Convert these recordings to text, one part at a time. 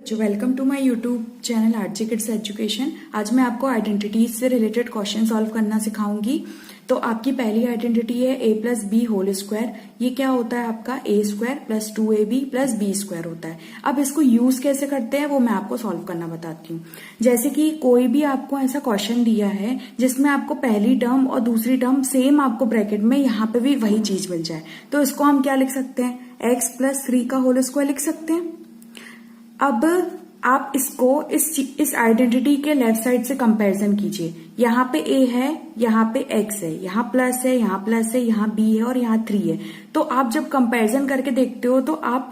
जो welcome to my YouTube channel RJ kids education. आज मैं आपको आइडेंटिटीज से रिलेटेड क्वेश्चन सॉल्व करना सिखाऊंगी। तो आपकी पहली आइडेंटिटी है a plus b whole square. ये क्या होता है आपका a square plus 2ab plus b square होता है। अब इसको यूज कैसे करते हैं वो मैं आपको सॉल्व करना बताती हूँ। जैसे कि कोई भी आपको ऐसा क्वेश्चन दिया है जिसमें आपको पहली टर्म और दूसरी टर्म सेम आपको ब्रैकेट में यहाँ पे भी वही चीज मिल जाए, तो इसको हम क्या लिख सकते हैं, x प्लस 3 का होल स्क्वायर लिख सकते हैं। अब आप इसको इस आइडेंटिटी के लेफ्ट साइड से कंपैरिजन कीजिए। यहाँ पे a है, यहाँ पे x है, यहाँ प्लस है, यहाँ प्लस है, यहाँ b है और यहाँ 3 है। तो आप जब कंपैरिजन करके देखते हो तो आप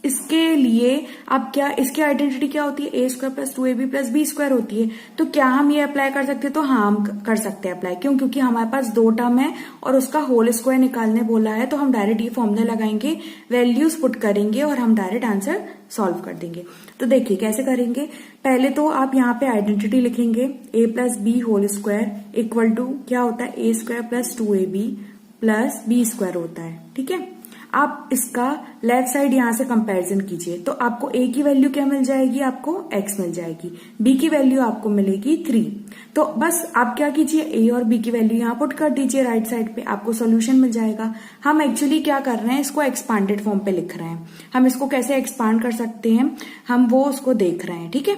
इसके लिए आप क्या, इसकी आइडेंटिटी क्या होती है, a square plus 2ab plus b square होती है। तो क्या हम ये अप्लाई कर सकते हैं? तो हाँ, हम कर सकते हैं अप्लाई। क्यों? क्योंकि हमारे पास दो टर्म है और उसका होल स्क्वायर निकालने बोला है, तो हम डायरेक्ट ये फॉर्मूला लगाएंगे, वैल्यूज पुट करेंगे और हम डायरेक्ट आंसर सॉल्व कर देंगे। तो देखिए कैसे करेंगे। पहले तो आप यहाँ पे आइडेंटिटी लिखेंगे, a plus b whole square equal to क्या होता है, a square plus 2ab plus b square होता है। ठीक है, आप इसका लेफ्ट साइड यहां से कंपैरिजन कीजिए तो आपको a की वैल्यू क्या मिल जाएगी, आपको x मिल जाएगी, b की वैल्यू आपको मिलेगी 3। तो बस आप क्या कीजिए, a और b की वैल्यू यहां पुट कर दीजिए राइट साइड पे, आपको सोल्यूशन मिल जाएगा। हम एक्चुअली क्या कर रहे हैं, इसको एक्सपांडेड फॉर्म पे लिख रहे हैं। हम इसको कैसे एक्सपांड कर सकते हैं, हम वो उसको देख रहे हैं। ठीक है,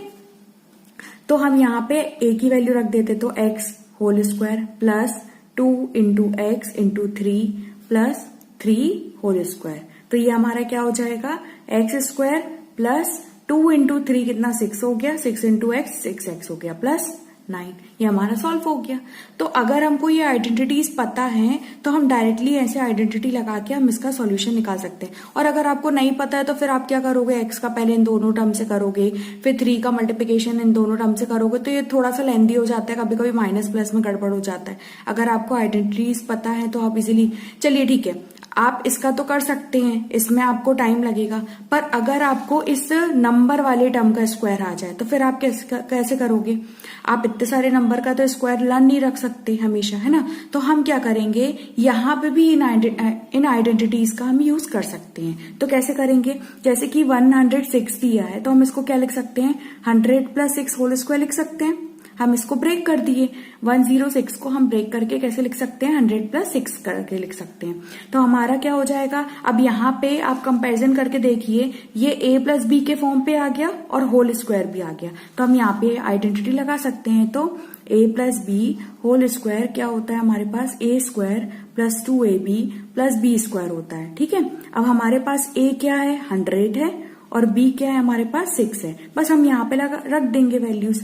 तो हम यहाँ पे a की वैल्यू रख देते, तो x whole square plus 2 into x into 3 plus 3 whole square. तो ये हमारा क्या हो जाएगा, एक्स स्क्वायर प्लस 2 इंटू 3 कितना, 6 हो गया, 6 इंटू एक्स 6x हो गया प्लस 9। ये हमारा सॉल्व हो गया। तो अगर हमको ये आइडेंटिटीज पता है तो हम डायरेक्टली ऐसे आइडेंटिटी लगा के हम इसका सॉल्यूशन निकाल सकते हैं। और अगर आपको नहीं पता है तो फिर आप क्या करोगे, x का पहले इन दोनों टर्म से करोगे, फिर 3 का मल्टीप्लिकेशन इन दोनों टर्म से करोगे, तो ये थोड़ा सा लेंदी हो जाता है, कभी कभी माइनस प्लस में गड़बड़ हो जाता है। अगर आपको आइडेंटिटीज पता है तो आप इजिली, चलिए ठीक है, आप इसका तो कर सकते हैं, इसमें आपको टाइम लगेगा, पर अगर आपको इस नंबर वाले टर्म का स्क्वायर आ जाए तो फिर आप कैसे करोगे। आप इतने सारे नंबर का तो स्क्वायर लन नहीं रख सकते हमेशा, है ना। तो हम क्या करेंगे, यहाँ पे भी इन आइडेंटिटीज का हम यूज कर सकते हैं। तो कैसे करेंगे, जैसे कि 106 दिया है तो हम इसको क्या लिख सकते हैं, 100 प्लस 6 होल स्क्वायर लिख सकते हैं। हम इसको ब्रेक कर दिए, 106 को हम ब्रेक करके कैसे लिख सकते हैं, 100 प्लस 6 करके लिख सकते हैं। तो हमारा क्या हो जाएगा, अब यहाँ पे आप कंपैरिजन करके देखिए, ये a प्लस बी के फॉर्म पे आ गया और होल स्क्वायर भी आ गया। तो हम यहाँ पे आइडेंटिटी लगा सकते हैं। तो a plus b whole square क्या होता है हमारे पास, a square plus 2ab plus b square होता है। ठीक है, अब हमारे पास a क्या है, 100 है, और b क्या है हमारे पास 6 है। बस हम यहाँ पे रख देंगे values,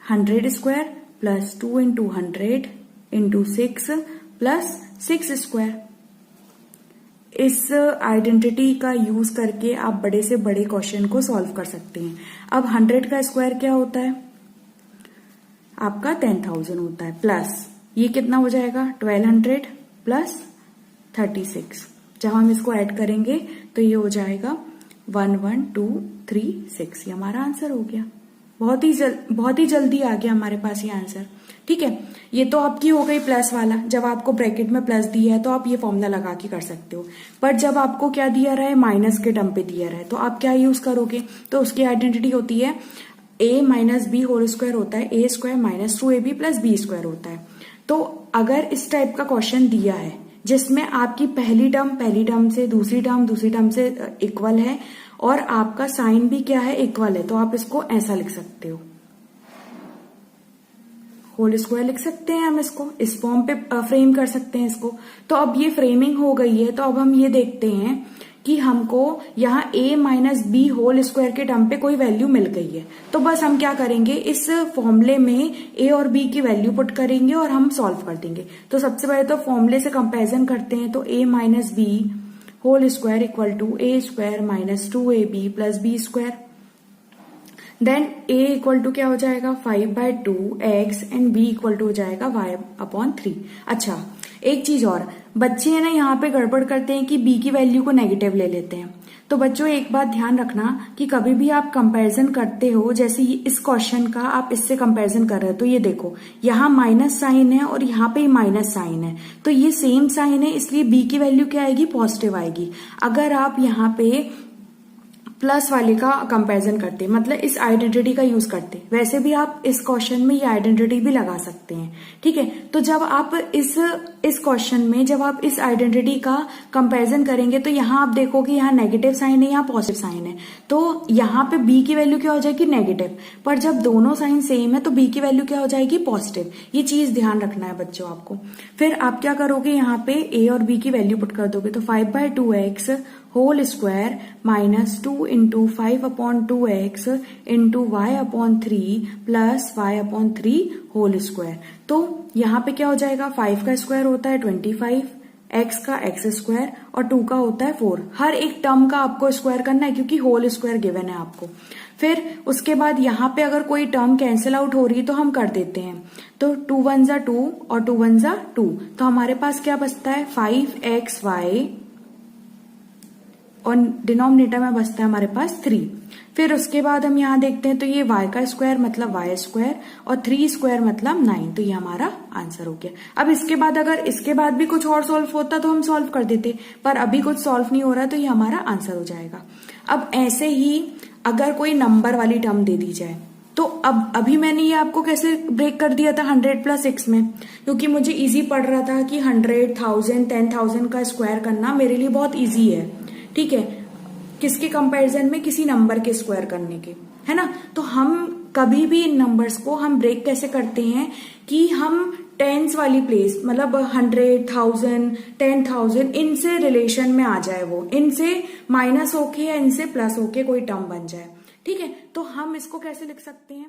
100 square plus 2 into 100 into 6 plus 6 square. इस आइडेंटिटी का यूज करके आप बड़े से बड़े क्वेश्चन को सॉल्व कर सकते हैं। अब 100 का स्क्वायर क्या होता है, आपका 10,000 होता है, प्लस ये कितना हो जाएगा, 1200 प्लस 36। जब हम इसको ऐड करेंगे तो ये हो जाएगा 11236। ये हमारा आंसर हो गया। बहुत ही जल्दी आ गया हमारे पास ये आंसर। ठीक है, ये तो आपकी हो गई प्लस वाला, जब आपको ब्रैकेट में प्लस दिया है तो आप ये फॉर्मूला लगा के कर सकते हो। पर जब आपको क्या दिया रहा है, माइनस के टर्म पे दिया रहा है, तो आप क्या यूज करोगे, तो उसकी आइडेंटिटी होती है a minus b whole square होता है, a square minus 2ab plus b square होता है। तो अगर इस टाइप का क्वेश्चन दिया है जिसमें आपकी पहली टर्म से दूसरी टर्म से इक्वल है और आपका साइन भी क्या है, इक्वल है, तो आप इसको ऐसा लिख सकते हो, होल स्क्वायर लिख सकते हैं। हम इसको इस फॉर्म पे फ्रेम कर सकते हैं इसको। तो अब ये फ्रेमिंग हो गई है, तो अब हम ये देखते हैं कि हमको यहाँ a minus b whole square के टर्म पे कोई वैल्यू मिल गई है। तो बस हम क्या करेंगे, इस फॉर्मूले में a और b की वैल्यू पुट करेंगे और हम सॉल्व कर देंगे। तो सबसे पहले तो फॉर्मूले से कंपैरिजन करते हैं, तो a minus b whole square equal to a square minus 2ab plus b square. Then a equal to क्या हो जाएगा, 5/2x and b equal to हो जाएगा y/3। अच्छा, एक चीज और, बच्चे है ना यहाँ पे गड़बड़ करते हैं कि b की वैल्यू को नेगेटिव ले लेते हैं। तो बच्चों एक बात ध्यान रखना कि कभी भी आप कंपैरिजन करते हो, जैसे इस क्वेश्चन का आप इससे कंपैरिजन कर रहे हो, तो ये देखो यहाँ माइनस साइन है और यहाँ पे माइनस साइन है, तो ये सेम साइन है, इसलिए b की वैल्यू क्या आएगी, पॉजिटिव आएगी। अगर आप यहाँ पे प्लस वाले का कंपैरिजन करते, मतलब इस आइडेंटिटी का यूज करते। वैसे भी आप इस क्वेश्चन में ये आइडेंटिटी भी लगा सकते हैं, ठीक है। तो जब आप इस क्वेश्चन में जब आप इस आइडेंटिटी का कंपैरिजन करेंगे तो यहाँ आप देखोगे यहाँ नेगेटिव साइन है, यहाँ पॉजिटिव साइन है, तो यहाँ पे बी की वैल्यू क्या हो जाएगी नेगेटिव, पर जब दोनों साइन सेम है तो बी की वैल्यू क्या हो जाएगी पॉजिटिव। ये चीज ध्यान रखना है बच्चों आपको। फिर आप क्या करोगे, यहाँ पे ए और बी की वैल्यू पुट कर दोगे, तो 5/2x whole square minus 2 into 5/2x into y/3 plus y/3 whole square. तो यहाँ पे क्या हो जाएगा, 5 का स्क्वायर होता है 25, x का x स्क्वायर और 2 का होता है 4। हर एक टर्म का आपको स्क्वायर करना है क्योंकि होल स्क्वायर गिवन है आपको। फिर उसके बाद यहाँ पे अगर कोई टर्म कैंसिल आउट हो रही है तो हम कर देते हैं, तो 2 1 जा 2 और 2 1 जा 2, तो हमारे पास क्या बचता है 5xy और डिनोमिनेटर में बचता है हमारे पास 3। फिर उसके बाद हम यहाँ देखते हैं तो ये y का स्क्वायर मतलब y स्क्वायर और 3 स्क्वायर मतलब 9, तो ये हमारा आंसर हो गया। अब इसके बाद अगर इसके बाद भी कुछ और सॉल्व होता तो हम सॉल्व कर देते, पर अभी कुछ सॉल्व नहीं हो रहा तो ये हमारा आंसर हो जाएगा। अब ऐसे ही अगर कोई नंबर वाली टर्म दे दी जाए, तो अब अभी मैंने ये आपको कैसे ब्रेक कर दिया था 100 प्लस 6 में, क्योंकि मुझे इजी पड़ रहा था कि 100, 1000, 10,000 का स्क्वायर करना मेरे लिए बहुत इजी है, ठीक है। किसके कंपैरिजन में, किसी नंबर के स्क्वायर करने के, है ना। तो हम कभी भी इन नंबर्स को हम ब्रेक कैसे करते हैं कि हम टेंस वाली प्लेस, मतलब 100, 1000, 10,000 इनसे रिलेशन में आ जाए, वो इनसे माइनस होके या इनसे प्लस होके कोई टर्म बन जाए, ठीक है। तो हम इसको कैसे लिख सकते हैं,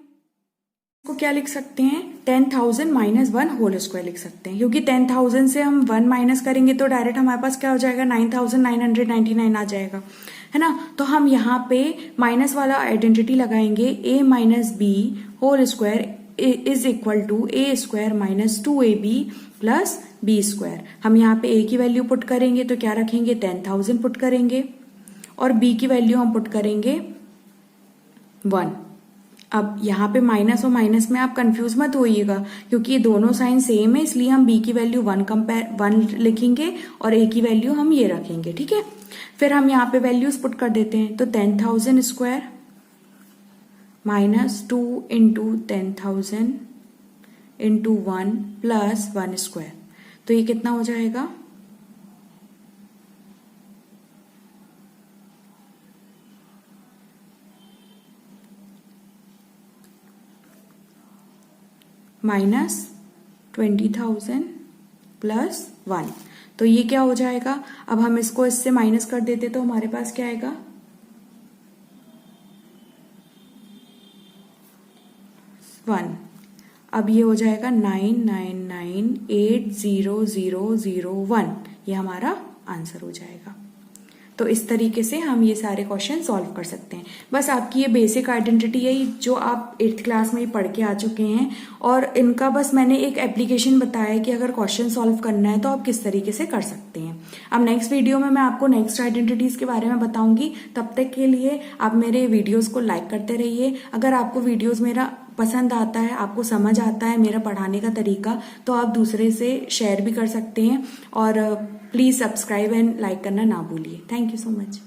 इसको क्या लिख सकते हैं 10,000 माइनस 1 होल स्क्वायर लिख सकते हैं, क्योंकि 10,000 से हम 1 माइनस करेंगे तो डायरेक्ट हमारे पास क्या हो जाएगा 9,999 आ जाएगा, है ना। तो हम यहाँ पे माइनस वाला आइडेंटिटी लगाएंगे, a minus b whole square is equal to a square minus 2ab plus b square. हम यहाँ पे a की वैल्यू पुट करेंगे तो क्या रखेंगे 10,000 पुट करेंगे और b की वैल्यू हम पुट करेंगे 1। अब यहाँ पे माइनस और माइनस में आप कंफ्यूज मत होइएगा, क्योंकि ये दोनों साइन सेम है, इसलिए हम b की वैल्यू 1 लिखेंगे और a की वैल्यू हम ये रखेंगे, ठीक है। फिर हम यहाँ पे वैल्यूज पुट कर देते हैं, तो 10,000 square minus 2 into 10,000 into 1 plus 1 square, तो ये कितना हो जाएगा माइनस 20,000 प्लस 1, तो ये क्या हो जाएगा। अब हम इसको इससे माइनस कर देते तो हमारे पास क्या आएगा 1। अब ये हो जाएगा 999,800,001, ये हमारा आंसर हो जाएगा। तो इस तरीके से हम ये सारे क्वेश्चन सॉल्व कर सकते हैं। बस आपकी ये बेसिक आइडेंटिटी है जो आप 8th क्लास में ही पढ़ के आ चुके हैं, और इनका बस मैंने एक एप्लीकेशन बताया कि अगर क्वेश्चन सॉल्व करना है तो आप किस तरीके से कर सकते हैं। अब नेक्स्ट वीडियो में मैं आपको नेक्स्ट आइडेंटिटीज के बारे में बताऊंगी। तब तक के लिए आप मेरे वीडियोज को लाइक करते रहिए। अगर आपको वीडियोज मेरा पसंद आता है, आपको समझ आता है मेरा पढ़ाने का तरीका, तो आप दूसरे से शेयर भी कर सकते हैं। और प्लीज सब्सक्राइब एंड लाइक करना ना भूलिए। Thank you so much.